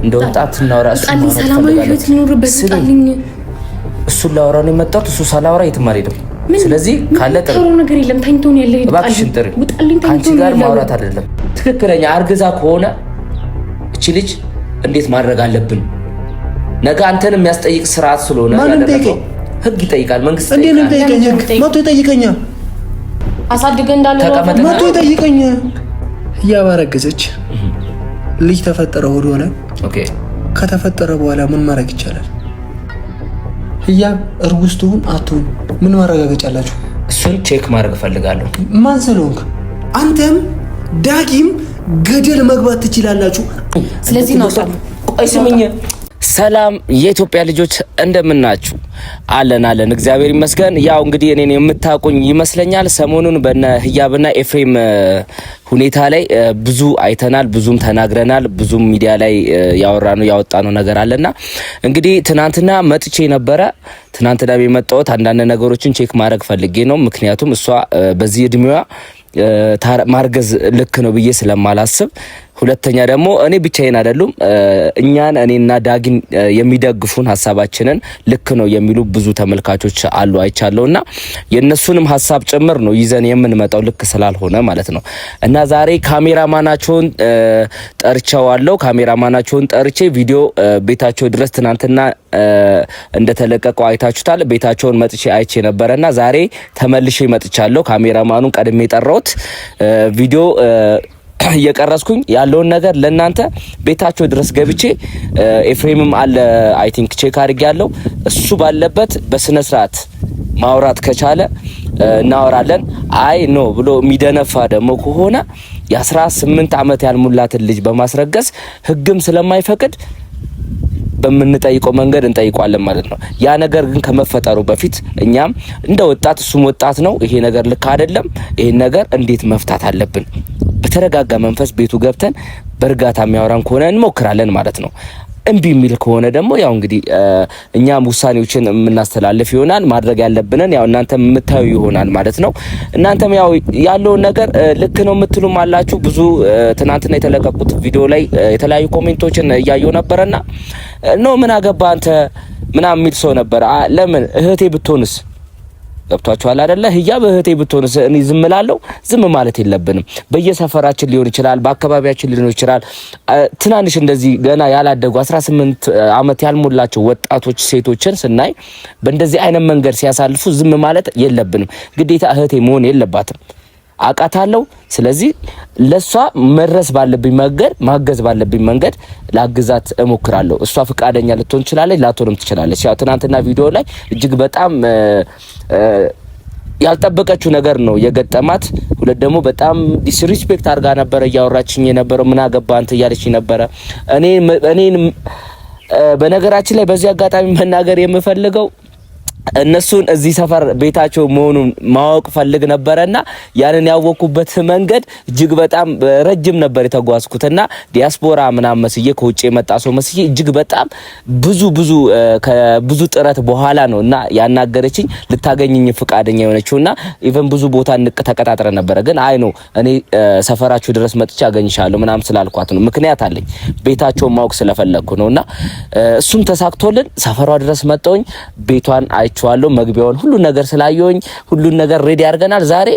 እንደወጣት እናወራ ሰላማዊ ህይወት ልኖርበት ጣልኝ እሱ ላወራ ነው የመጣሁት እሱ ሳላወራ የትም አልሄድም ስለዚህ ካለ ጥሩ ነገር የለም ታኝቶን ያለ ጣልኝ አንቺ ጋር ማውራት አይደለም ትክክለኛ አርግዛ ከሆነ እቺ ልጅ እንዴት ማድረግ አለብን ነገ አንተንም የሚያስጠይቅ ስርዓት ስለሆነ ያደረገው ህግ ይጠይቃል መንግስት እንዴ ነው ጠይቀኝ መቶ ይጠይቀኛ አሳድገ እንዳለው መቶ ይጠይቀኛ ያባረገዘች ልጅ ተፈጠረ ሆዶ ላይ ኦኬ ከተፈጠረ በኋላ ምን ማድረግ ይቻላል እርጉስቱን አቱን ምን ማረጋገጫላችሁ እሱን ቼክ ማድረግ ፈልጋለሁ ማን ስለሆንክ አንተም ዳጊም ገደል መግባት ትችላላችሁ ስለዚህ ነው አይስምኝ ሰላም የኢትዮጵያ ልጆች እንደምናችሁ አለን እግዚአብሔር ይመስገን ያው እንግዲህ እኔን የምታቁኝ ይመስለኛል ሰሞኑን በእነ ህያብና ኤፍሬም ሁኔታ ላይ ብዙ አይተናል ብዙም ተናግረናል ብዙም ሚዲያ ላይ ያወጣነው ነገር አለና እንግዲህ ትናንትና መጥቼ ነበረ ትናንትና በመጣሁት አንዳንድ ነገሮችን ቼክ ማድረግ ፈልጌ ነው ምክንያቱም እሷ በዚህ እድሜዋ ማርገዝ ልክ ነው ብዬ ስለማላስብ ሁለተኛ ደግሞ እኔ ብቻዬን አይደሉም እኔና ዳጊን የሚደግፉን ሐሳባችንን ልክ ነው የሚሉ ብዙ ተመልካቾች አሉ አይቻለውና የነሱንም ሐሳብ ጭምር ነው ይዘን የምንመጣው ልክ ስላልሆነ ማለት ነው እና ዛሬ ካሜራማናቸውን ጠርቼ ቪዲዮ ቤታቸው ድረስ ትናንትና እንደተለቀቀው አይታችሁታል ቤታቸውን መጥቼ አይቼ ነበርና ዛሬ ተመልሼ መጥቻለሁ ካሜራማኑን ቀድሜ ጠራውት ቪዲዮ እየቀረስኩኝ ያለውን ነገር ለናንተ ቤታቸው ድረስ ገብቼ ኤፍሬምም አለ አይ ቲንክ ቼክ አድርጌያለሁ እሱ ባለበት በስነ ስርዓት ማውራት ከቻለ እናወራለን አይ ኖ ብሎ የሚደነፋ ደግሞ ከሆነ የ18 አመት ያልሙላትን ልጅ በማስረገዝ ህግም ስለማይፈቅድ በመንጠይቀው መንገድ እንጠይቋለን ማለት ነው ያ ነገር ግን ከመፈጠሩ በፊት እኛም እንደ ወጣት እሱም ወጣት ነው ይሄ ነገር ልክ አይደለም ይሄ ነገር እንዴት መፍታት አለብን በተረጋጋ መንፈስ ቤቱ ገብተን በርጋታ የሚያወራን ከሆነ እንሞክራለን ማለት ነው እንቢ የሚል ከሆነ ደግሞ ያው እንግዲህ እኛም ውሳኔዎችን የምናስተላልፍ ይሆናል ማድረግ ያለብንን ያው እናንተም የምታዩ ይሆናል ማለት ነው እናንተም ያው ያለው ነገር ልክ ነው የምትሉም አላችሁ ብዙ ትናንትና የተለቀቁት ቪዲዮ ላይ የተለያዩ ኮሜንቶችን እያየው ነበርና ነው ምን አገባ አንተ ምናምን የሚል ሰው ነበር ለምን እህቴ ብትሆንስ ገብቷችኋል አይደለ ህያብ እህቴ ብትሆንስ እኔ ዝም እላለሁ ዝም ማለት የለብንም በየሰፈራችን ሊሆን ይችላል በአካባቢያችን ሊሆን ይችላል ትናንሽ እንደዚህ ገና ያላደጉ 18 አመት ያልሞላቸው ወጣቶች ሴቶችን ስናይ በእንደዚህ አይነት መንገድ ሲያሳልፉ ዝም ማለት የለብንም ግዴታ እህቴ መሆን የለባትም አቃታለሁ ስለዚህ ለሷ መድረስ ባለብኝ መንገድ ማገዝ ባለብኝ መንገድ ላግዛት እሞክራለሁ እሷ ፍቃደኛ ልትሆን ትችላለች ላትሆንም ትችላለች ያው ትናንትና ቪዲዮ ላይ እጅግ በጣም ያልጠበቀችው ነገር ነው የገጠማት ሁለት ደግሞ በጣም ዲስሪስፔክት አድርጋ ነበር ያወራችኝ የነበረው ምን አገባ አንተ እያለችኝ ነበር እኔን በነገራችን ላይ በዚህ አጋጣሚ መናገር የምፈልገው እነሱን እዚህ ሰፈር ቤታቸው መሆኑን ማወቅ ፈልግ ነበርና ያንን ያወኩበት መንገድ እጅግ በጣም ረጅም ነበር የተጓዝኩትና ዲያስፖራ ምናምን መስዬ ከውጭ የመጣ ሰው መስዬ እጅግ በጣም ብዙ ጥረት በኋላ ነውና ያናገረችኝ ልታገኘኝ ፍቃደኛ የሆነችውና ኢቭን ብዙ ቦታ ተቀጣጥረ ነበር ግን አይ ነው እኔ ሰፈራችሁ ድረስ መጥቼ አገኝሻለሁ ምናምን ስላልኳት ነው ምክንያት አለኝ ቤታቸው ማወቅ ስለፈለኩ ነውና እሱም ተሳክቶልን ሰፈሯ ድረስ መጣሁኝ ቤቷን ቻለው መግቢያውን ሁሉ ነገር ስላየሁኝ ሁሉ ነገር ሬዲ አድርገናል ዛሬ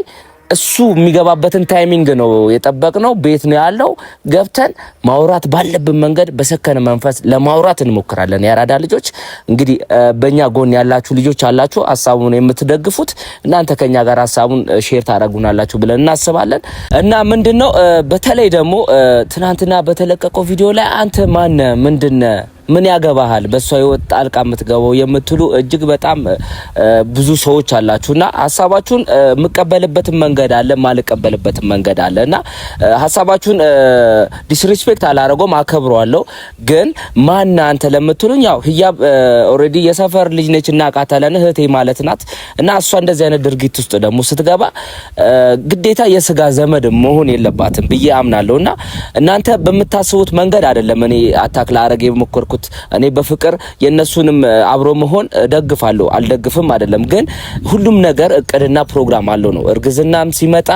እሱ የሚገባበትን ታይሚንግ ነው የጠበቅነው ቤት ነው ያለው ገብተን ማውራት ባለብን መንገድ በሰከነ መንፈስ ለማውራት እንሞክራለን ያራዳ ልጆች እንግዲህ በእኛ ጎን ያላችሁ ልጆች አላችሁ ሐሳቡን የምትደግፉት እናንተ ከኛ ጋር ሐሳቡን ሼር ታደርጉናላችሁ ብለን እናስባለን እና ምንድነው በተለይ ደግሞ ትናንትና በተለቀቀው ቪዲዮ ላይ አንተ ማን ምንድነው ምን ያገባሃል በሷ ህይወት ጣልቃ የምትገባው የምትሉ እጅግ በጣም ብዙ ሰዎች አላችሁና ሐሳባችሁን መቀበልበት መንገድ አለ ማልቀበልበት መንገድ አለና ሐሳባችሁን ዲስሪስፔክት አላረገውም አከብረዋለሁ ግን ማን አንተ ለምትሉኝ ያው ህያብ ኦሬዲ የሰፈር ልጅ ነችና ቃታለን እህቴ ማለት ናት እና እሷ እንደዚህ አይነት ድርጊት ውስጥ ደግሞ ስትገባ ግዴታ የስጋ ዘመድ መሆን የለባትም ብዬ አምናለሁና እናንተ በመታሰቡት መንገድ አይደለም እኔ አታክ ላረግ የሞከርኩት ያለሁት። እኔ በፍቅር የነሱንም አብሮ መሆን ደግፋለሁ፣ አልደግፍም አይደለም። ግን ሁሉም ነገር እቅድና ፕሮግራም አለው ነው። እርግዝናም ሲመጣ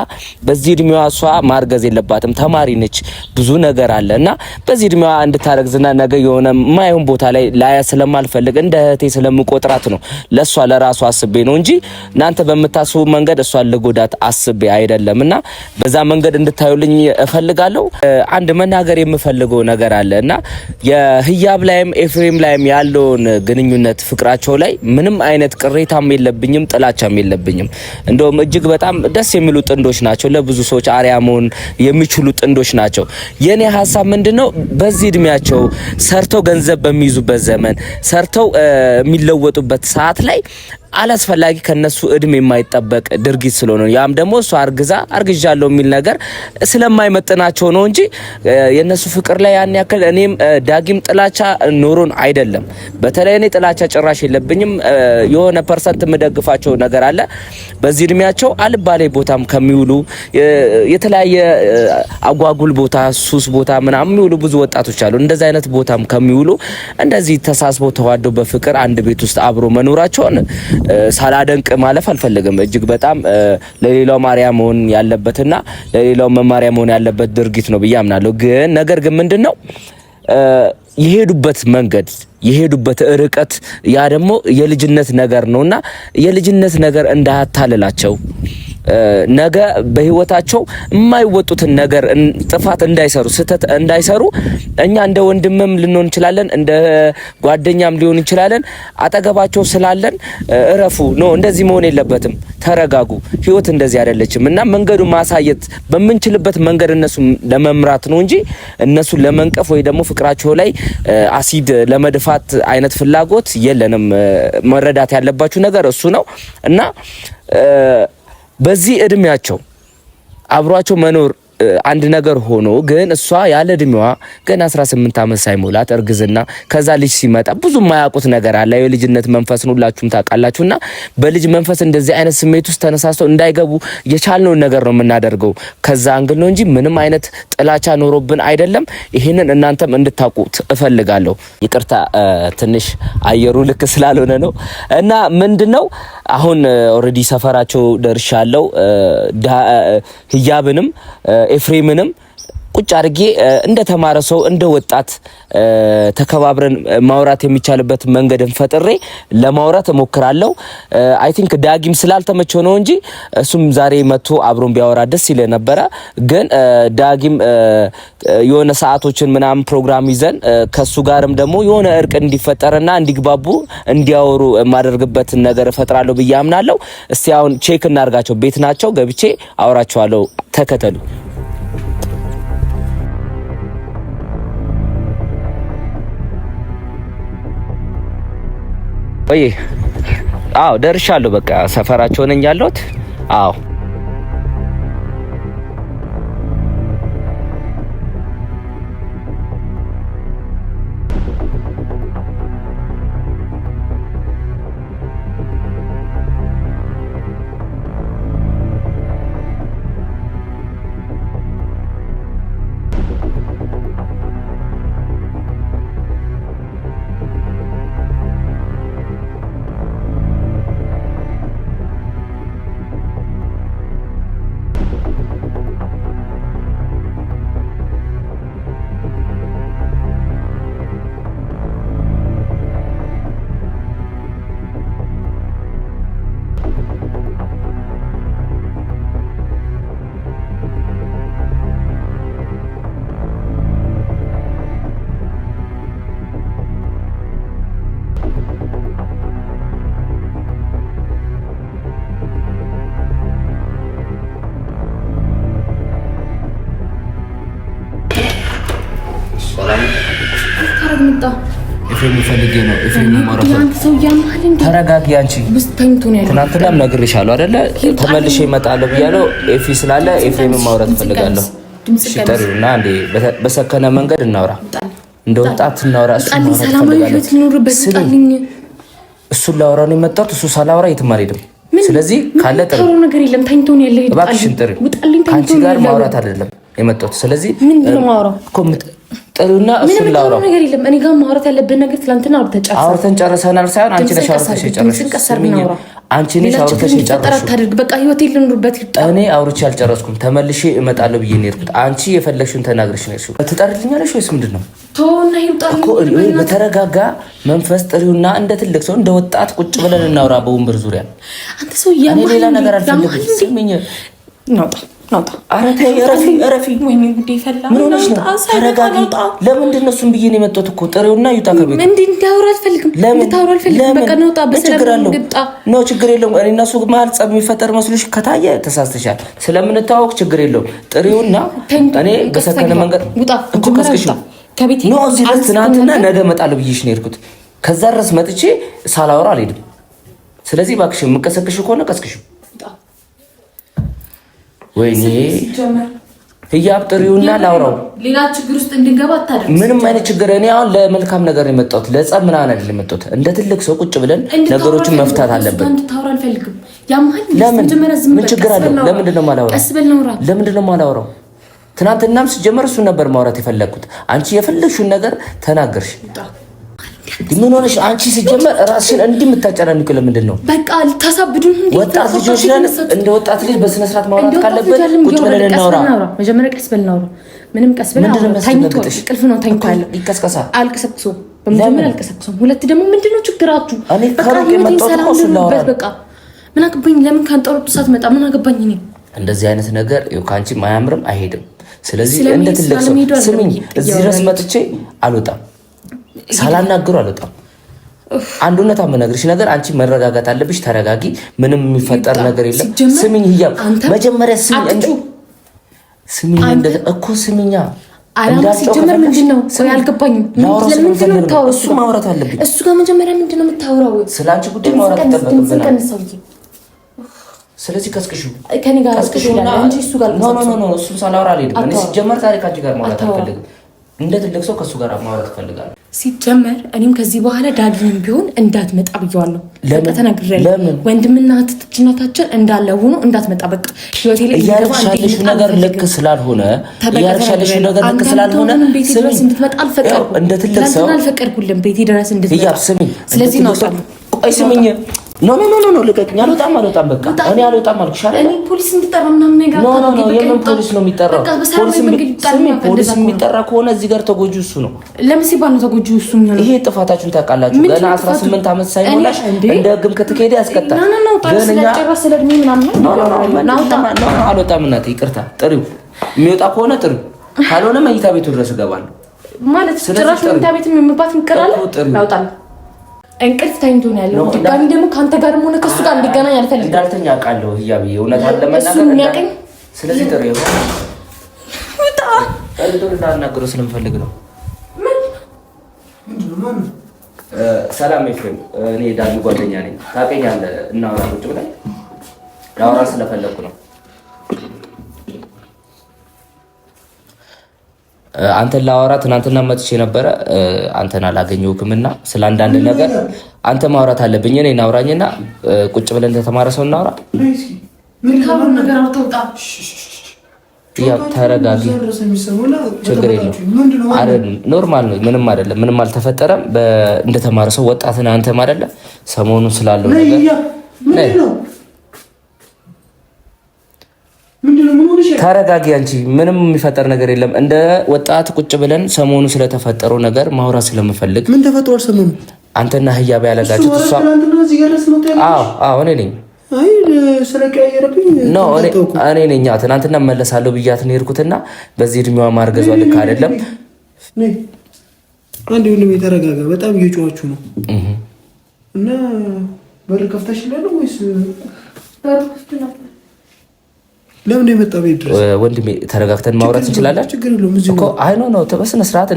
በዚህ እድሜዋ እሷ ማርገዝ የለባትም፣ ተማሪ ነች፣ ብዙ ነገር አለና በዚህ እድሜዋ እንድታረግዝና ነገ የሆነ ማይሆን ቦታ ላይ ላያ ስለማልፈልግ እንደ እህቴ ስለምቆጥራት ነው ለሷ ለራሷ አስቤ ነው እንጂ እናንተ በመታስቡ መንገድ እሷን ልጎዳት አስቤ አይደለምና በዛ መንገድ እንድታዩልኝ እፈልጋለሁ። አንድ መናገር የምፈልገው ነገር አለና የህያብ ላይም ኤፍሬም ላይም ያለውን ግንኙነት ፍቅራቸው ላይ ምንም አይነት ቅሬታም የለብኝም፣ ጥላቻም የለብኝም። እንደውም እጅግ በጣም ደስ የሚሉ ጥንዶች ናቸው። ለብዙ ሰዎች አርአያ መሆን የሚችሉ ጥንዶች ናቸው። የኔ ሀሳብ ምንድነው በዚህ እድሜያቸው ሰርተው ገንዘብ በሚይዙበት ዘመን ሰርተው የሚለወጡበት ሰዓት ላይ አላስፈላጊ ከነሱ እድሜ የማይጠበቅ ድርጊት ስለሆነ ያም ደግሞ እሷ አርግዣለሁ የሚል ነገር ስለማይመጥናቸው ነው እንጂ የነሱ ፍቅር ላይ ያን ያክል እኔም ዳጊም ጥላቻ ኖሮን አይደለም። በተለይ እኔ ጥላቻ ጭራሽ የለብኝም። የሆነ ፐርሰንት የምደግፋቸው ነገር አለ። በዚህ እድሜያቸው አልባሌ ቦታም ከሚውሉ የተለያየ አጓጉል ቦታ፣ ሱስ ቦታ ምናምን የሚውሉ ብዙ ወጣቶች አሉ። እንደዚህ አይነት ቦታም ከሚውሉ እንደዚህ ተሳስበው ተዋደው በፍቅር አንድ ቤት ውስጥ አብሮ መኖራቸውን ሳላደንቅ ማለፍ አልፈልግም። እጅግ በጣም ለሌላው ማርያ መሆን ያለበትና ለሌላው መማሪያ መሆን ያለበት ድርጊት ነው ብዬ አምናለሁ። ግን ነገር ግን ምንድነው የሄዱበት መንገድ የሄዱበት ርቀት ያ ደግሞ የልጅነት ነገር ነውና የልጅነት ነገር እንዳያታልላቸው ነገ በህይወታቸው የማይወጡትን ነገር ጥፋት እንዳይሰሩ ስህተት እንዳይሰሩ እኛ እንደ ወንድምም ልንሆን እንችላለን፣ እንደ ጓደኛም ሊሆን እንችላለን። አጠገባቸው ስላለን እረፉ ነው። እንደዚህ መሆን የለበትም። ተረጋጉ። ህይወት እንደዚህ አይደለችም እና መንገዱ ማሳየት በምንችልበት መንገድ እነሱ ለመምራት ነው እንጂ እነሱ ለመንቀፍ ወይ ደግሞ ፍቅራቸው ላይ አሲድ ለመድፋት አይነት ፍላጎት የለንም። መረዳት ያለባችሁ ነገር እሱ ነው እና በዚህ እድሜያቸው አብሯቸው መኖር አንድ ነገር ሆኖ ግን እሷ ያለ እድሜዋ ገና 18 ዓመት ሳይሞላት እርግዝና ከዛ ልጅ ሲመጣ ብዙ ማያውቁት ነገር አለ። የልጅነት መንፈስ ነው፣ ሁላችሁም ታውቃላችሁና በልጅ መንፈስ እንደዚህ አይነት ስሜት ውስጥ ተነሳስተው እንዳይገቡ የቻልነውን ነገር ነው የምናደርገው። ከዛ አንግል ነው እንጂ ምንም አይነት ጥላቻ ኖሮብን አይደለም። ይሄንን እናንተም እንድታውቁት እፈልጋለሁ። ይቅርታ ትንሽ አየሩ ልክ ስላልሆነ ነው እና ምንድነው አሁን ኦሬዲ ሰፈራቸው ደርሻለሁ። ህያብንም ኤፍሬምንም ቁጭ አድርጌ እንደ ተማረ ሰው እንደ ወጣት ተከባብረን ማውራት የሚቻልበት መንገድን ፈጥሬ ለማውራት እሞክራለሁ። አይ ቲንክ ዳጊም ስላልተመቸው ነው እንጂ እሱም ዛሬ መጥቶ አብሮን ቢያወራ ደስ ይለ ነበረ። ግን ዳጊም የሆነ ሰዓቶችን ምናምን ፕሮግራም ይዘን ከሱ ጋርም ደግሞ የሆነ እርቅ እንዲፈጠርና እንዲግባቡ እንዲያወሩ ማደርግበት ነገር እፈጥራለሁ ብዬ አምናለሁ። እስቲ አሁን ቼክ እናርጋቸው። ቤት ናቸው፣ ገብቼ አወራቸዋለሁ። ተከተሉ። ወይ አዎ ደርሻለሁ። በቃ ሰፈራቸው ነኝ ያለሁት። አዎ ኤፍሬም ፈልጌ ነው። ኤፍሬም ማረፈ ተረጋጊ። አንቺ ትናንትናም ነግሬሻለሁ አይደለ? ተመልሼ እመጣለሁ ብያለሁ። ኤፊ ስላለ ኤፍሬም ማውራት ፈልጋለሁ። ሲጠሩና አንዴ በሰከነ መንገድ እናውራ፣ እንደ ወጣት እናውራ። እሱን ላውራ ነው የመጣሁት። እሱ ሳላውራ የትም አልሄድም። ስለዚህ ካለ ጥሩ ነገር የለም። ታኝቶን ያለ እባክሽን ጥሪ። ከአንቺ ጋር ማውራት አይደለም የመጣሁት። ስለዚህ ምንድነው ማውራው እኮ ጥሩና እሱ ላውራው ነገር የለም። እኔ ጋር ማውራት ያለብን ነገር ትላንትና አውርተን ጨርሰናል ሳይሆን አንቺ ነሽ አውርተሽ የጨረስሽው። አንቺ ነሽ አውርተሽ የጨረስሽው። በቃ ህይወቴን ልኑርበት። እኔ አውርቼ አልጨረስኩም። ተመልሼ እመጣለሁ ብዬ ነው የሄድኩት። አንቺ የፈለግሽውን ተናግረሽ ነው የሄድሽው። ትጠሪልኛለሽ ወይስ ምንድነው? ተውና ይውጣልኝ እኮ በተረጋጋ መንፈስ ጥሪውና እንደ ትልቅ ሰው እንደ ወጣት ቁጭ ብለን እናውራ በወንበር ዙሪያ። አንተ ሰው ያማኝ ሌላ ነገር አልፈልግም። ስሚኝ ናውጣ ኧረ ተይ እረፊ። ወይኔ ጉዴ ፈላ። ምን ሆነሽ ነው? ተረጋጊ። ለምንድን ነው እሱን ብዬ ነው የመጣሁት እኮ ጥሪውና ይውጣ ከቤት። እንድታወራ አልፈልግም። በቃ ናውጣ። በሰላም ግጣ ነው ችግር የለውም። እኔ እና እሱ መሀል ጸብ የሚፈጠር መስሎሽ ከታየ ተሳስተሻል። ስለምንታወቅ ችግር የለውም። ጥሪውና እኔ በሰከነ መንገድ ውጣ እኮ ከስከሽ ከቤት ነው። እዚህ ድረስ ትናንትና ነገ እመጣለሁ ብዬሽ ነው የሄድኩት። ከዛ ድረስ መጥቼ ሳላወራ አልሄድም። ስለዚህ እባክሽ የምቀሰቅሽ ከሆነ ቀስቅሽ። ወይኔ ህያብ ጥሪውና ላውራው። ሌላ ችግር ውስጥ እንድንገባ አታደርግ። ምንም አይነት ችግር እኔ አሁን ለመልካም ነገር ነው የመጣሁት፣ ለጸብ ምናምን አይደለም የመጣሁት። እንደ ትልቅ ሰው ቁጭ ብለን ነገሮችን መፍታት አለብን። እንድታወራ አልፈልግም። ያማል ለምን? ምን ችግር አለው? ለምንድን ነው የማላወራው? ቀስ በል እናውራ። ለምንድን ነው የማላወራው? ትናንትናም ስጀመር እሱን ነበር ማውራት የፈለግኩት። አንቺ የፈለግሽውን ነገር ተናገርሽ። ምን ሆነሽ አንቺ ሲጀመር ራስሽን እንዲህ የምታጨናንቂው ለምንድን ነው? በቃ ታሳብዱን። ወጣት ልጆች ነን። እንደ ወጣት ልጅ በስነ ስርዓት ማውራት ካለበት ቁጭ ብለን እናውራ። መጀመሪያ ቀስ በል እናውራ። ምንም ቀስ በል እናውራ። ቅልፍ ነው ተኝቷል። ይቀስቀሳል። አልቀሰቅሰውም። በመጀመሪያ አልቀሰቅሰውም። ሁለት ደግሞ ምንድነው ችግራችሁ? በቃ ህይወቴን ሰላም ልኑርበት። በቃ ምን አገባኝ? ለምን ካንጠሩት ሳትመጣ ምን አገባኝ? እኔ እንደዚህ አይነት ነገር ከአንቺ አያምርም፣ አይሄድም። ስለዚህ እንደ ትልቅ ሰው ስሚኝ፣ እዚህ ድረስ መጥቼ አልወጣም፣ ሳላናግሩ አልወጣም። አንዱነት የምነግርሽ ነገር አንቺ መረጋጋት አለብሽ። ተረጋጊ። ምንም የሚፈጠር ነገር የለም። ስሚኝ ህያብ፣ መጀመሪያ ስሚኝ እኮ ስሚኛ። አላማ ሲጀመር ምንድነው? ቆይ አልገባኝም። ለምንድን ነው የምታወራው? እሱ ማውራት አለብኝ። እሱ ጋር መጀመሪያ ምንድን ነው የምታወራው? ስለ አንቺ ጉዳይ ማውራት ይጠበቅብናል። ስለዚህ ቀስቅሹ ከኔ ጋር ቀስቅሹ እንጂ እሱ ጋር ኖ እሱ ሳላወራ አልሄድም። እኔ ሲጀመር ታሪክ አንቺ ጋር ማውራት አልፈልግም። እንደ ትልቅ ሰው ከሱ ጋር ማውራት እፈልጋለሁ። ሲጀመር እኔም ከዚህ በኋላ ዳግም ቢሆን እንዳትመጣ ብየዋለሁ። በቃ ተናግሬያለሁ። ወንድምና እህትነታችን እንዳለ ሆኖ እንዳትመጣ። በቃ ህይወቴ ላይ እያልሻለሽ ነገር ልክ ስላልሆነ ቤቴ ድረስ እንድትመጣ አልፈቀድኩም። እንደ ትልቅ ሰው አልፈቀድኩልም ቤቴ ድረስ እንድትመጣ። ስለዚህ ነው ቆይ ስሚኝ። ኖ ልቀቅኝ። አልወጣም። በቃ እኔ አልወጣም አልኩሽ አይደል? እኔ ፖሊስ እንድጠራ ምናምን ነገር ኖ የምን ፖሊስ ነው የሚጠራው? ፖሊስ የሚጠራ ከሆነ እዚህ ጋር ተጎጂው እሱ ነው። ለምን ሲባል ነው ተጎጂው እሱ ነው? ይሄ ጥፋታችሁን ታውቃላችሁ። ገና 18 ዓመት ሳይሞላሽ እንደ ህግም ከተካሄደ ያስቀጣል። አልወጣም። እናቴ ይቅርታ። ጥሪው የሚወጣ ከሆነ ጥሪው፣ ካልሆነ መኝታ ቤቱ ድረስ እገባለሁ ማለት። ጭራሽ መኝታ ቤት የሚመባት እንቀራለን። ያውጣል። እንቅልፍ ተኝቶ ነው ያለው። ድጋሚ ደግሞ ካንተ ጋርም ሆነ ከሱ ጋር እንዲገናኝ አልፈልግም። እንዳልተኛ አውቃለሁ ህያብ፣ እውነት አለመናገር። ስለዚህ ጥሪ ይሆናል። ወጣ እንዳናገረው ስለምፈልግ ነው። ሰላም ኤፍሬም፣ እኔ ዳኒ ጓደኛ ነኝ። ታውቀኛለህ። እናወራ ቁጭ ብለን ላወራ ስለፈለግኩ ነው። አንተን ላወራ ትናንትና መጥቼ ነበረ። አንተን አላገኘሁህምና ስለ አንዳንድ ነገር አንተ ማውራት አለብኝ። እኔ እናውራኝና ቁጭ ብለን እንደተማረ ሰው እናውራ። ያው ተረጋጊ፣ ችግር የለውም። ኖርማል ነው፣ ምንም አይደለም፣ ምንም አልተፈጠረም። እንደተማረ ሰው ወጣትን አንተም አይደለ ሰሞኑን ስላለው ነገር ተረጋጊ። አንቺ ምንም የሚፈጠር ነገር የለም። እንደ ወጣት ቁጭ ብለን ሰሞኑ ስለተፈጠረው ነገር ማውራት ስለምፈልግ። ምን ተፈጥሯል ሰሞኑ? አንተና ህያብ ያለጋችሁት እሷ? አዎ እኔ ነኝ። አይ ስለቀያየረብኝ ነው እኔ ነኝ። ትናንትና መለሳለሁ ብያት ነው የሄድኩትና በዚህ እድሜዋ ማርገዟ ልክ አይደለም። አንዴ ሁሉም የተረጋጋ። በጣም እየጮኋችሁ ነው እና በር ከፍተሽልኝ ነው ወይስ ለምን የመጣው ቤት ድረስ? ወንድሜ ተረጋግተን ማውራት እንችላለን እኮ። አይ ነው በስነ ስርዓት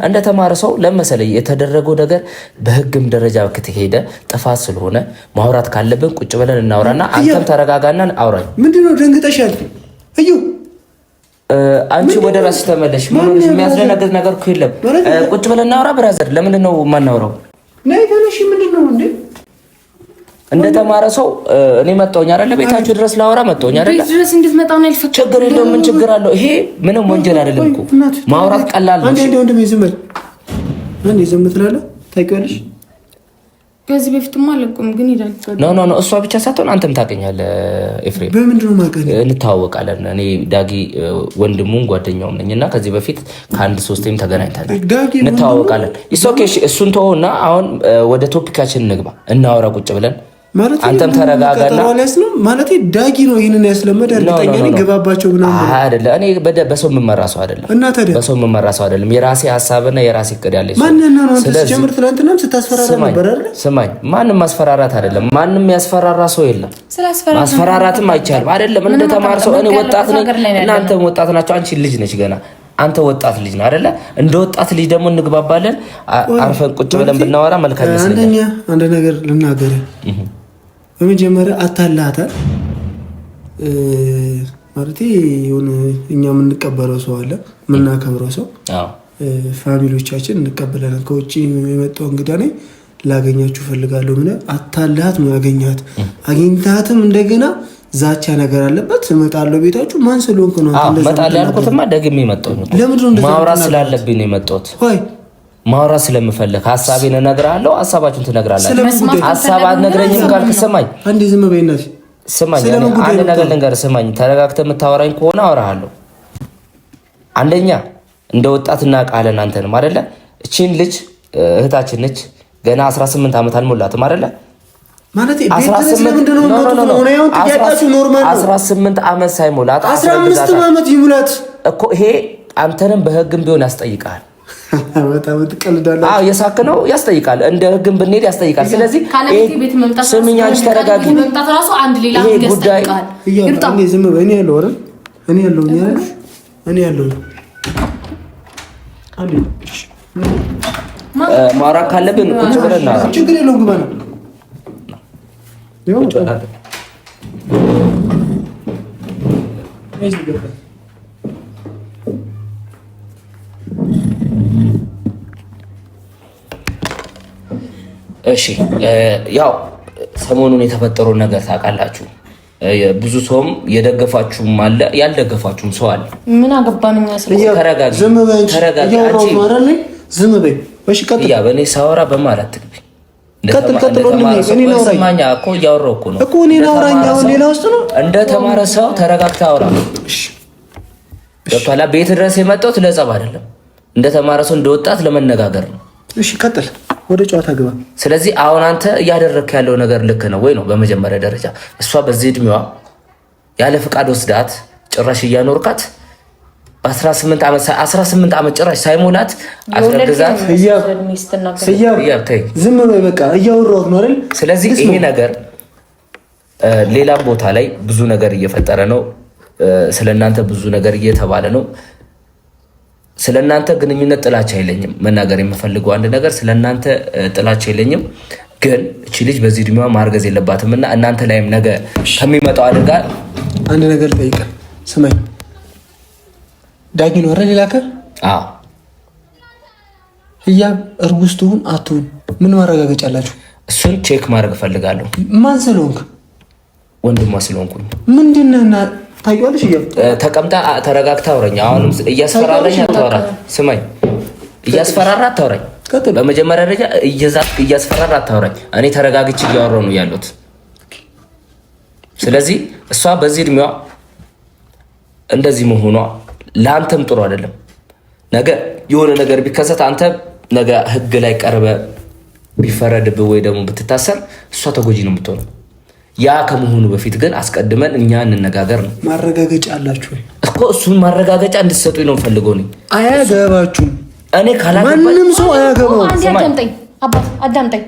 እንደተማረ ሰው ለመሰለኝ የተደረገው ነገር በህግም ደረጃ ከተሄደ ጥፋት ስለሆነ ማውራት ካለብን ቁጭ ብለን እናውራና አንተም ተረጋጋና አውራኝ። ምንድነው ደንግጠሻል? እዩ አንቺ ወደ ራስሽ ተመለሽ። ምንም የሚያስደነግጥ ነገር እኮ የለም። ቁጭ ብለን እናውራ። ብራዘር ለምንድን ነው የማናውራው? ነይ ተነሽ። ምንድነው እንዴ? እንደተማረ ሰው እኔ መጣሁኝ አይደለ? ቤታችሁ ድረስ ላወራ መጣሁኝ አይደለ? ቤት ድረስ እንድትመጣ ነው ያልፈቀድኩት። ችግር የለውም። ምን ችግር አለው? ይሄ ምንም ወንጀል አይደለም እኮ ማውራት ቀላል ነው። አንዴ ወንድሜ ዝም በል። አንዴ ዝም ትላለህ። ታውቂዋለሽ ከዚህ በፊትማ አለቁም ግን ይላል። ኖ እሷ ብቻ ሳትሆን አንተም ታውቀኛለህ ኤፍሬም። በምንድን ነው የማውቀው? እንተዋወቃለን። እኔ ዳጊ ወንድሙም ጓደኛውም ነኝና ከዚህ በፊት ከአንድ ሶስቴም ተገናኝተናል። እንተዋወቃለን። እሱን ተወውና አሁን ወደ ቶፒካችን እንግባ፣ እናወራ ቁጭ ብለን። አንተም ተረጋጋና ማለት ዳጊ ነው ይሄንን ያስለመደ እርግጠኛ ነኝ። ገባባቸው ምናምን አይደለ? እኔ በሰው የምመራ ሰው አይደለም። በሰው የምመራ ሰው አይደለም። የራሴ ሀሳብና የራሴ እቅድ ያለኝ ሰው። ማንነው ነው ጀምር። ትናንትናም ስታስፈራራ ነበር አይደል? ስማኝ፣ ማንም ማስፈራራት አይደለም። ማንም ያስፈራራ ሰው የለም። ማስፈራራትም አይቻልም አይደለም። እንደተማረ ሰው እኔ ወጣት ነኝ፣ እናንተም ወጣት ናቸው። አንቺ ልጅ ነች ገና፣ አንተ ወጣት ልጅ ነው አይደለ? እንደ ወጣት ልጅ ደግሞ እንግባባለን። አርፈን ቁጭ ብለን ብናወራ መልካም ይመስለኛል። አንድ ነገር ልናገር። በመጀመሪያ አታላታል ማለት የሆነ እኛ የምንቀበለው ሰው አለ፣ የምናከብረው ሰው። ፋሚሊዎቻችን እንቀበላለን። ከውጭ የመጣው እንግዳ ነኝ ላገኛችሁ ፈልጋለሁ። ምን አታላት ነው ያገኛት። አግኝታትም እንደገና ዛቻ ነገር አለበት። እመጣለሁ ቤታችሁ። ማን ስለሆንክ ነው እንደዛ? እመጣለሁ ያልኩትማ ደግሜ መጣሁ ነው። ማውራት ስላለብኝ ነው የመጣሁት። ማውራት ስለምፈልግ ሀሳቤን እነግርሃለሁ፣ ሀሳባችሁን ትነግራላችሁ። ሀሳብ አትነግረኝም ካልክ ስማኝ፣ አንዴ ዝም በይነት ስማኝ። አንድ ነገር ልንገርህ፣ ስማኝ። ተረጋግተህ የምታወራኝ ከሆነ አወራሃለሁ። አንደኛ እንደ ወጣት እናውቃለን አንተንም አይደለ? እቺን ልጅ እህታችን ነች፣ ገና 18 ዓመት አልሞላትም አይደለ? ማለት 18 ዓመት ሳይሞላት 15 ዓመት ይሙላት እኮ። ይሄ አንተንም በህግም ቢሆን ያስጠይቃል። በጣም ትቀልዳለህ። አዎ የሳክ ነው ያስጠይቃል። እንደ ህግም ብንሄድ ያስጠይቃል። ስለዚህ ስሚኝ፣ አንቺ ተረጋጊ። ይሄ ጉዳይ እኔ ዝም በይ። እኔ ያለው አይደል? እኔ ያለው ማውራት ካለብን ቁጭ ብለን እናውራ። ችግር የለውም። ግባ ነው እሺ ያው ሰሞኑን የተፈጠረው ነገር ታውቃላችሁ። ብዙ ሰውም የደገፋችሁም አለ ያልደገፋችሁም ሰው አለ። ምን አገባን እኛ? ተረጋጊ፣ ተረጋጊ። ዝም በይ። እሺ ቀጥል። ያ በእኔ ሳወራ በማለት ትግቢ። ቀጥል። እኔ ነው ሰማኛ እኮ እያወራሁ እኮ ነው እኮ እኔ ነው አውራኛው። ሌላ ውስጥ ነው እንደ ተማረ ሰው ተረጋግተህ አውራ። እሺ ገብቶሃል? ቤት ድረስ የመጣሁት ለጸብ አይደለም። እንደ ተማረ ሰው እንደ ወጣት ለመነጋገር ነው። እሺ ቀጥል። ወደ ጨዋታ ግባ። ስለዚህ አሁን አንተ እያደረግክ ያለው ነገር ልክ ነው ወይ ነው? በመጀመሪያ ደረጃ እሷ በዚህ እድሜዋ ያለ ፍቃድ ወስዳት ጭራሽ እያኖርካት በ18 ዓመት ጭራሽ ሳይሞላት አስረግዛት። ዝም በይ በቃ፣ እያወራሁት ነው አይደል? ስለዚህ ይሄ ነገር ሌላም ቦታ ላይ ብዙ ነገር እየፈጠረ ነው። ስለእናንተ ብዙ ነገር እየተባለ ነው። ስለእናንተ ግንኙነት ጥላቻ የለኝም። መናገር የምፈልገው አንድ ነገር ስለእናንተ ጥላቻ የለኝም፣ ግን እቺ ልጅ በዚህ እድሜዋ ማርገዝ የለባትም እና እናንተ ላይም ነገ ከሚመጣው አደጋ አንድ ነገር ጠይቀ። ስማኝ፣ ዳጊ ነው አይደል የላከህ? አዎ። ህያብ እርጉዝ ትሁን አትሁን ምን ማረጋገጫ አላችሁ? እሱን ቼክ ማድረግ እፈልጋለሁ። ማን ስለሆንክ? ወንድሟ ስለሆንኩኝ። ምንድነውና ታውቂዋለሽ? ተቀምጣ ተረጋግታ አውረኝ። አሁንም እያስፈራራኝ አታወራ። ስማኝ፣ እያስፈራራ አታወራኝ። በመጀመሪያ ደረጃ እያስፈራራ አታወራኝ። እኔ ተረጋግቼ እያወራሁ ነው ያለሁት። ስለዚህ እሷ በዚህ እድሜዋ እንደዚህ መሆኗ ለአንተም ጥሩ አይደለም። ነገ የሆነ ነገር ቢከሰት አንተ ነገ ህግ ላይ ቀርበ ቢፈረድብህ ወይ ደግሞ ብትታሰር እሷ ተጎጂ ነው የምትሆነው። ያ ከመሆኑ በፊት ግን አስቀድመን እኛ እንነጋገር ነው። ማረጋገጫ አላችሁ እኮ? እሱን ማረጋገጫ እንድትሰጡኝ ነው ፈልገው። እኔ አያገባችሁም። እኔ ካላገባኝ ማንም ሰው አያገባው። አዳምጠኝ አባት አዳምጠኝ።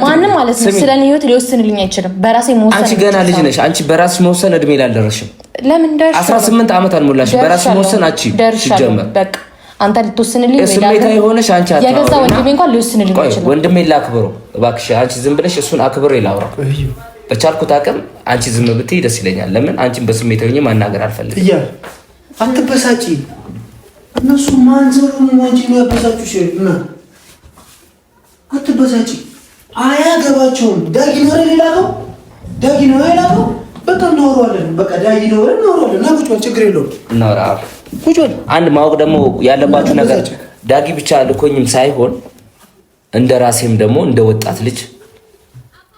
ማንም ማለት ነው ስለኔ ህይወት ሊወስንልኝ አይችልም። በራሴ መወሰን። አንቺ ገና ልጅ ነሽ። አንቺ በራስሽ መወሰን እድሜ ላይ አልደረስሽም። ለምን ደርሽ? 18 ዓመት አልሞላሽም። በራስሽ መወሰን አንቺ ሲጀመር በቃ አንተ ልትወስንልኝ ወይ ስሜታዊ ሆነሽ አንቺ አታውሪ። የገዛ ወንድሜ እንኳን ሊወስንልኝ አይችልም። ወንድሜ ላክብሮ እባክሽ። አንቺ ዝም ብለሽ እሱን አክብሬ ላውራ በቻልኩት አቅም። አንቺ ዝም ብትይ ደስ ይለኛል። ለምን አንቺን በስሜታዊ ሆኜ ማናገር አልፈልግም። አትበሳጪ። እነሱ ማን ዘሩ ነው አንቺ ነው ያበሳጩሽ? እና አትበሳጪ። አያገባቸውም። ዳጊ ነው የላከው፣ ዳጊ ነው የላከው። በቃ እናወራዋለን። በቃ ዳጊ ነው እናወራዋለን። ና ቁጭ በል፣ ችግር የለውም እናወራ። ቁጭ በል። አንድ ማወቅ ደግሞ ያለባችሁ ነገር ዳጊ ብቻ ልኮኝም ሳይሆን እንደ ራሴም ደግሞ እንደ ወጣት ልጅ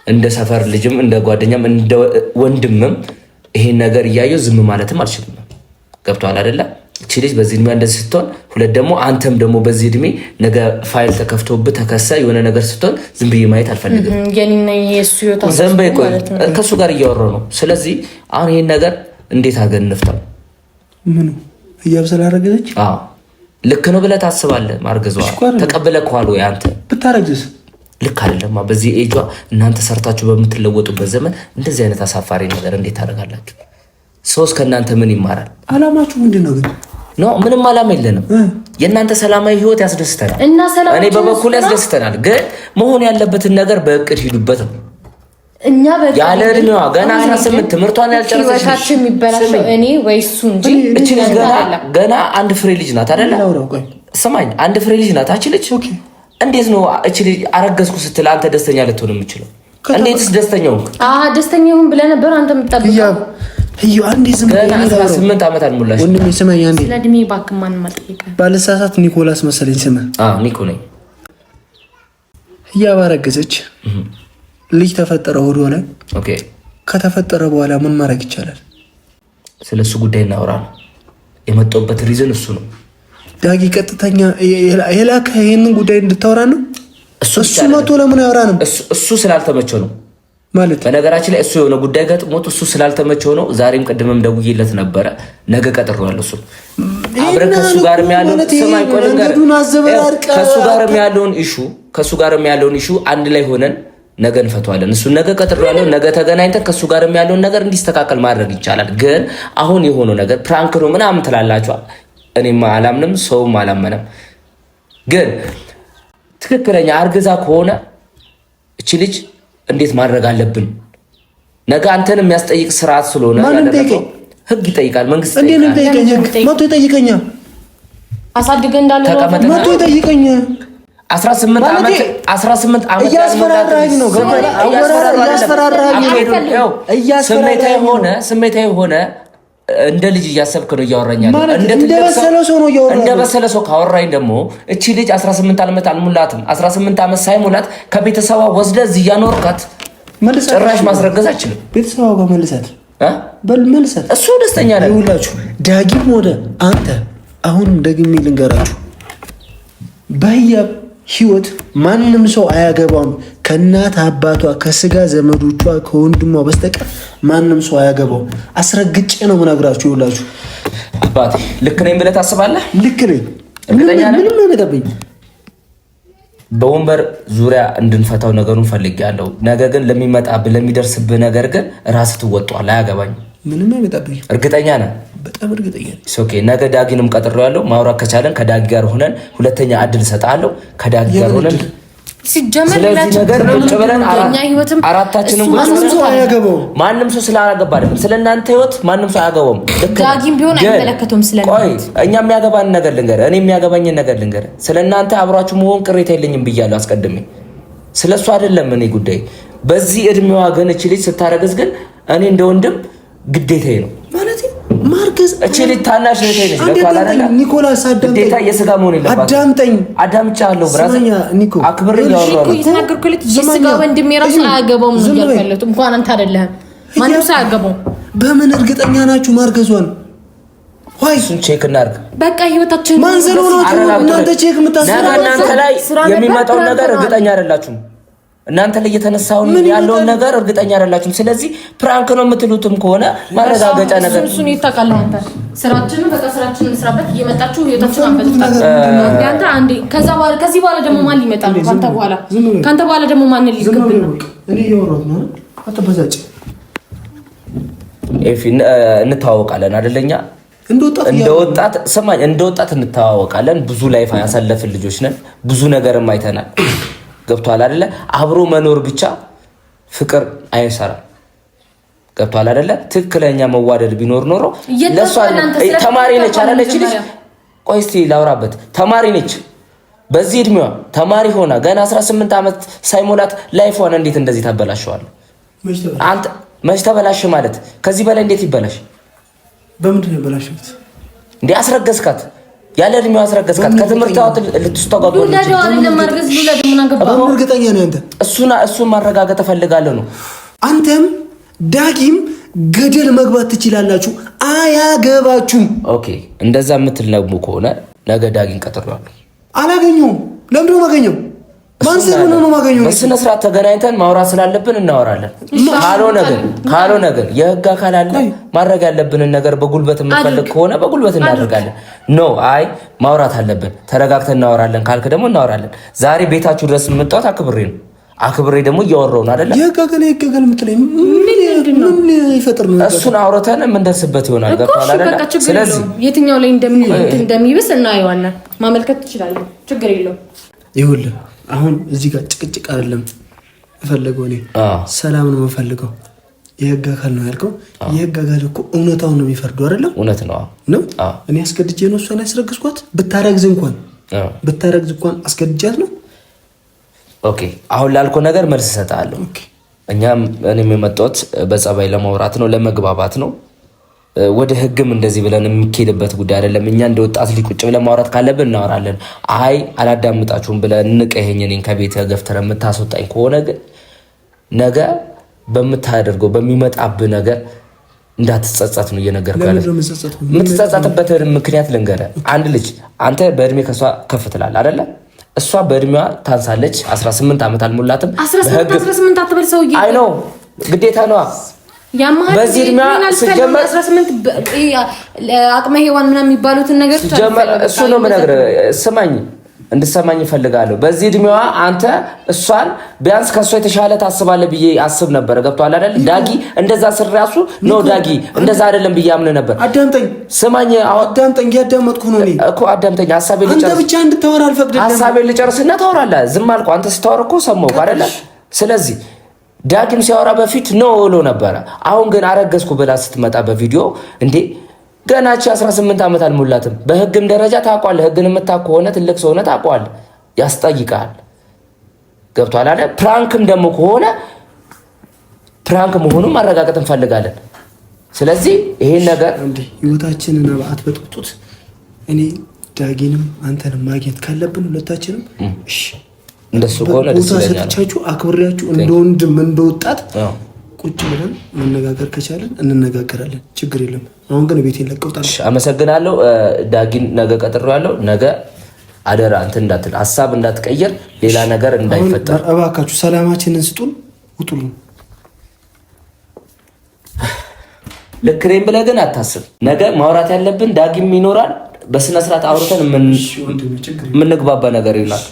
እንደ ሰፈር ልጅም እንደ ጓደኛም እንደ ወንድምም ይሄን ነገር እያየው ዝም ማለትም አልችልም። ገብቷል አይደለ? እቺ ልጅ በዚህ እድሜ እንደዚህ ስትሆን፣ ሁለት ደግሞ አንተም ደግሞ በዚህ እድሜ ነገ ፋይል ተከፍቶብህ ተከሰ የሆነ ነገር ስትሆን ዝም ብዬ ማየት አልፈልግም። ዘንበይ ቆይ ከእሱ ጋር እያወራሁ ነው። ስለዚህ አሁን ይሄን ነገር እንዴት አድርገን እንፍታው? ምኑ እያብሰላ አረገዘች? አዎ ልክ ነው ብለህ ታስባለህ? ማርገዟ ተቀብለህ ከዋል ወይ አንተ ብታረግዝስ? ልክ አይደለም። በዚህ ኤጇ እናንተ ሰርታችሁ በምትለወጡበት ዘመን እንደዚህ አይነት አሳፋሪ ነገር እንዴት ታደርጋላችሁ? ሰውስ ከእናንተ ምን ይማራል? አላማችሁ ምንድን ነው ግን? ኖ ምንም አላማ የለንም። የእናንተ ሰላማዊ ህይወት ያስደስተናል፣ እኔ በበኩል ያስደስተናል። ግን መሆን ያለበትን ነገር በእቅድ ሂዱበት ነው። እኛ ያለ እድሜዋ ገና 18 ትምህርቷን ያልጨረሰች እኔ ወይ እሱ እንጂ እቺ ገና አንድ ፍሬ ልጅ ናት አይደለ? ስማኝ፣ አንድ ፍሬ ልጅ ናት። አቺ ልጅ እንዴት ነው እቺ ልጅ አረገዝኩ ስትል አንተ ደስተኛ ልትሆን የምችለው? እንዴትስ ደስተኛ ሆንክ? ደስተኛ ሁን ብለህ ነበር አንተ የምትጠብቀው። አንዴ ዝም ገና 18 ዓመት አልሞላሽ። ወንድሜ ስማኝ፣ አንዴ ስለ እድሜ እባክህ ማንም አልጠየቀም። ባለሳሳት ኒኮላስ መሰለኝ ስምህ? ኒኮ ነኝ። እያባረገዘች ልጅ ተፈጠረ ሆዷ ላይ። ኦኬ ከተፈጠረ በኋላ ምን ማድረግ ይቻላል? ስለሱ ጉዳይ እናወራ ነው የመጣሁበት። ሪዝን እሱ ነው። ዳጊ ቀጥተኛ የላከ ይሄንን ጉዳይ እንድታወራ ነው። እሱ መቶ ለምን ያወራንም? እሱ ስላልተመቸው ነው ማለት። በነገራችን ላይ እሱ የሆነ ጉዳይ ገጥሞት እሱ ስላልተመቸው ነው። ዛሬም ቅድምም ደውዬለት ነበረ። ነገ ቀጥሬዋለሁ። እሱ አብረን ከሱ ጋር ያለውን ሰማይ ቆልንገር ከሱ ጋር ያለውን ኢሹ አንድ ላይ ሆነን ነገ እንፈቷለን። እሱ ነገ ቀጥሬዋለሁ። ነገ ተገናኝተን ከሱ ጋር ያለውን ነገር እንዲስተካከል ማድረግ ይቻላል። ግን አሁን የሆነው ነገር ፕራንክ ነው ምናምን ትላላችሁ። እኔም አላምንም፣ ሰውም አላመነም። ግን ትክክለኛ አርግዛ ከሆነ እቺ ልጅ እንዴት ማድረግ አለብን? ነገ አንተን የሚያስጠይቅ ስርዓት ስለሆነ ህግ ይጠይቃል፣ መንግስት ይጠይቃል። መቶ ይጠይቀኛል። አሳድገህ እንዳለ መቶ ይጠይቀኛል። 18 ዓመት እያስፈራራኝ ነው። ስሜታዊ ሆነ እንደ ልጅ እያሰብክ ነው እያወራኛል። እንደ በሰለ ሰው ካወራኝ ደግሞ እቺ ልጅ 18 ዓመት አልሞላትም። 18 ዓመት ሳይሞላት ከቤተሰቧ ወስደህ እዚህ እያኖርካት ጭራሽ ማስረገዝ አችልም። ቤተሰቧ ጋር መልሳት። እሱ ደስተኛ ነው። ይኸውላችሁ ዳጊም ወደ አንተ አሁን ደግሜ ልንገራችሁ፣ በህያብ ህይወት ማንም ሰው አያገባም። ከእናት አባቷ፣ ከስጋ ዘመዶቿ፣ ከወንድሟ በስተቀር ማንም ሰው አያገባው። አስረግጬ ነው የምነግራችሁ። ይኸውላችሁ አባቴ ልክ ነኝ ብለህ ታስባለህ? ልክ ነኝ። ምንም አይመጣብኝ። በወንበር ዙሪያ እንድንፈታው ነገሩን ፈልጌያለሁ። ነገ ግን ለሚደርስብህ ነገር ግን ራስህ ትወጣዋለህ። አያገባኝም። ምንም አይመጣብኝ። እርግጠኛ ነህ? በጣም እርግጠኛ ነኝ። ኦኬ ነገ ዳጊንም ቀጥሬዋለሁ። ማውራት ከቻለን ከዳጊ ጋር ሆነን ሁለተኛ እድል እሰጥሃለሁ። ከዳጊ ጋር ሆነን ስለዚህ ነገር ቁጭ ብለን አራታችንም ማንም ሰው ስላላገባ አይደለም፣ ስለእናንተ ህይወት ማንም ሰው አያገባውም። ዳጊም ቢሆን አይመለከተውም። ስለእናንተ እኛ የሚያገባን ነገር ልንገርህ፣ እኔ የሚያገባኝን ነገር ልንገርህ። ስለእናንተ አብራችሁ መሆን ቅሬታ የለኝም ብያለሁ አስቀድሜ። ስለሱ አይደለም እኔ ጉዳይ። በዚህ እድሜዋ ግን እቺ ልጅ ስታረግዝ ግን እኔ እንደ ወንድም ግዴታዬ ነው ማለት ማርገዝ። እቺ ልጅ ታናሽ ነው ተይለሽ ለካላና ኒኮላስ ግዴታ የስጋ መሆን የለባትም። አዳምጫለሁ ብራዘር፣ አክብሬ ያወራሁ ነው የተናገርኩት። የስጋ ወንድሜ ራሱ አያገባውም ነው ያልፈለቱ። እንኳን አንተ አይደለም ማንም ሰው አያገባው። በምን እርግጠኛ ናችሁ ማርገዟን? እሱን ቼክ እናድርግ። በቃ ህይወታችን ማንዘሮ ነው እናንተ ቼክ የምታስረው። እናንተ ላይ የሚመጣው ነገር እርግጠኛ አይደላችሁም። እናንተ ላይ የተነሳውን ያለውን ነገር እርግጠኛ አይደላችሁም። ስለዚህ ፕራንክ ነው የምትሉትም ከሆነ ማረጋገጫ ነገር እሱን ይታቃል። አንተ ስራችንን በቃ ስራችንን እንስራበት። እየመጣችሁ ህይወታችንን አንበጣጣ አንተ አንዴ ከዚህ በኋላ ደግሞ ማን ሊመጣ ነው? ካንተ በኋላ ደግሞ ማን ሊልክብን ነው? እኔ እያወራሁ ነው። አትበዛጭ ኤፊ። እንተዋወቃለን አይደለኛ? እንደ ወጣት ሰማኝ፣ እንደ ወጣት እንተዋወቃለን። ብዙ ላይፍ ያሳለፍን ልጆች ነን። ብዙ ነገርም አይተናል። ገብቷል አይደለ? አብሮ መኖር ብቻ ፍቅር አይሰራም። ገብቷል አይደለ? ትክክለኛ መዋደድ ቢኖር ኖሮ ለሷ ተማሪ ነች አይደለች ልጅ? ቆይ እስቲ ላውራበት። ተማሪ ነች በዚህ እድሜዋ ተማሪ ሆና ገና 18 ዓመት ሳይሞላት ላይፏን እንዴት እንደዚህ ታበላሸዋለህ? አንተ መች ተበላሽ ማለት ከዚህ በላይ እንዴት ይበላሽ? በምንድን ነው የበላሽት? እንዴ አስረገዝካት፣ ያለ እድሜዋ አስረገዝካት። ከትምህርት አውጥ ልትስተጓጓ ነው። እርግጠኛ ነህ አንተ? እሱን ማረጋገጥ እፈልጋለሁ ነው። አንተም ዳጊም ገደል መግባት ትችላላችሁ፣ አያገባችሁም። ኦኬ እንደዛ የምትል ነው ከሆነ ነገ ዳጊን ቀጥሬዋለሁ። አላገኘውም። ለምንድን ነው የማገኘው? ማን ስለሆነ ነው የማገኘው? በስነ ስርዓት ተገናኝተን ማውራት ስላለብን እናወራለን። ካልሆነ ግን የህግ አካል አለ። ማድረግ ያለብንን ነገር በጉልበት የምንፈልግ ከሆነ በጉልበት እናደርጋለን። ኖ አይ ማውራት አለብን፣ ተረጋግተን እናወራለን ካልክ ደግሞ እናወራለን። ዛሬ ቤታችሁ ድረስ የምንጣው አክብሬ ደግሞ እያወራሁ ነው አይደለ? የጋገለ የምትለኝ ምን ይፈጥር ነው? እሱን አውርተን የምንደርስበት ይሆናል። ገብቶሃል አይደለ? ስለዚህ የትኛው ላይ እንደሚብስ እናየዋለን። ማመልከት ትችላለህ፣ ችግር የለውም። ይኸውልህ አሁን እዚህ ጋር ጭቅጭቅ አይደለም እፈለገው፣ እኔ ሰላም ነው የምፈልገው። የህግ አካል ነው ያልከው። የህግ አካል እኮ እውነታውን ነው የሚፈርዱ አይደለም? እውነት ነው ነው። እኔ አስገድጄ ነው እሷን ያስረግዝኳት። ብታረግዝ እንኳን አስገድጃት ነው። ኦኬ አሁን ላልከው ነገር መልስ እሰጥሃለሁ። እኔም የመጣሁት በጸባይ ለማውራት ነው፣ ለመግባባት ነው። ወደ ህግም እንደዚህ ብለን የሚኬድበት ጉዳይ አይደለም። እኛ እንደ ወጣት ልጅ ቁጭ ብለን ማውራት ካለብን እናወራለን። አይ አላዳምጣችሁም ብለን ንቀኸኝ እኔን ከቤት ገፍተረ የምታስወጣኝ ከሆነ ግን ነገ በምታደርገው በሚመጣብህ ነገር እንዳትጸጸት ነው እየነገርኩህ ያለው። የምትጸጸትበት ምክንያት ልንገርህ። አንድ ልጅ አንተ በእድሜ ከሷ ከፍ ትላለህ አይደለ? እሷ በእድሜዋ ታንሳለች። 18 ዓመት አልሞላትም። 18 አትበል ሰውዬ። አይ ነው ግዴታ ነዋ። በዚህ እድሜዋ ሲጀመር 18 አቅመ ሔዋን ምናምን የሚባሉትን ነገር ሲጀመር እሱ ነው የምነግርህ። ስማኝ እንድሰማኝ እፈልጋለሁ። በዚህ እድሜዋ አንተ እሷን ቢያንስ ከሷ የተሻለ ታስባለህ ብዬ አስብ ነበር። ገብቶሃል አይደል? ዳጊ እንደዛ ስራሱ ነው። ዳጊ እንደዛ አይደለም ብዬ አምን ነበር። አዳምጠኝ፣ ስማኝ፣ አዳምጠኝ። ያዳመጥኩ ነው እኔ እኮ አዳምጠኝ። ሐሳቤን ልጨርስ። አንተ ብቻ እንድታወራ አልፈቅድልህም። ሐሳቤን ልጨርስና ታወራለህ። ዝም አልኩህ። አንተ ስታወራ እኮ ሰማሁህ አይደለ? ስለዚህ ዳጊም ሲያወራ በፊት ነው ብሎ ነበረ። አሁን ግን አረገዝኩ ብላ ስትመጣ በቪዲዮ እንዴ ገናች 18 ዓመት አልሞላትም። በህግም ደረጃ ታውቀዋለህ። ህግን የምታውቅ ከሆነ ትልቅ ሰው ነህ፣ ታውቀዋለህ። ያስጠይቃል። ገብቶሃል አይደል? ፕራንክም ደግሞ ከሆነ ፕራንክ መሆኑን ማረጋገጥ እንፈልጋለን። ስለዚህ ይሄን ነገር ህይወታችንን አትበጥብጡት። እኔ ዳጊንም አንተንም ማግኘት ካለብን ሁለታችንም እሺ፣ እንደሱ ከሆነ ደስ ይለኛል። ሰጥቻችሁ አክብሬያችሁ እንደ ወንድም እንደ ወጣት ቁጭ ብለን መነጋገር ከቻለን እንነጋገራለን። ችግር የለም። አሁን ግን ቤቴን ለቀውታል። አመሰግናለሁ። ዳጊን ነገ ቀጥሬዋለሁ። ነገ አደራ እንትን እንዳትል፣ ሀሳብ እንዳትቀየር፣ ሌላ ነገር እንዳይፈጠር እባካችሁ ሰላማችንን ስጡን፣ ውጡልን። ልክ ነኝ ብለህ ግን አታስብ። ነገ ማውራት ያለብን ዳጊም ይኖራል። በስነ ስርዓት አውርተን የምንግባባ ነገር ይሆናል።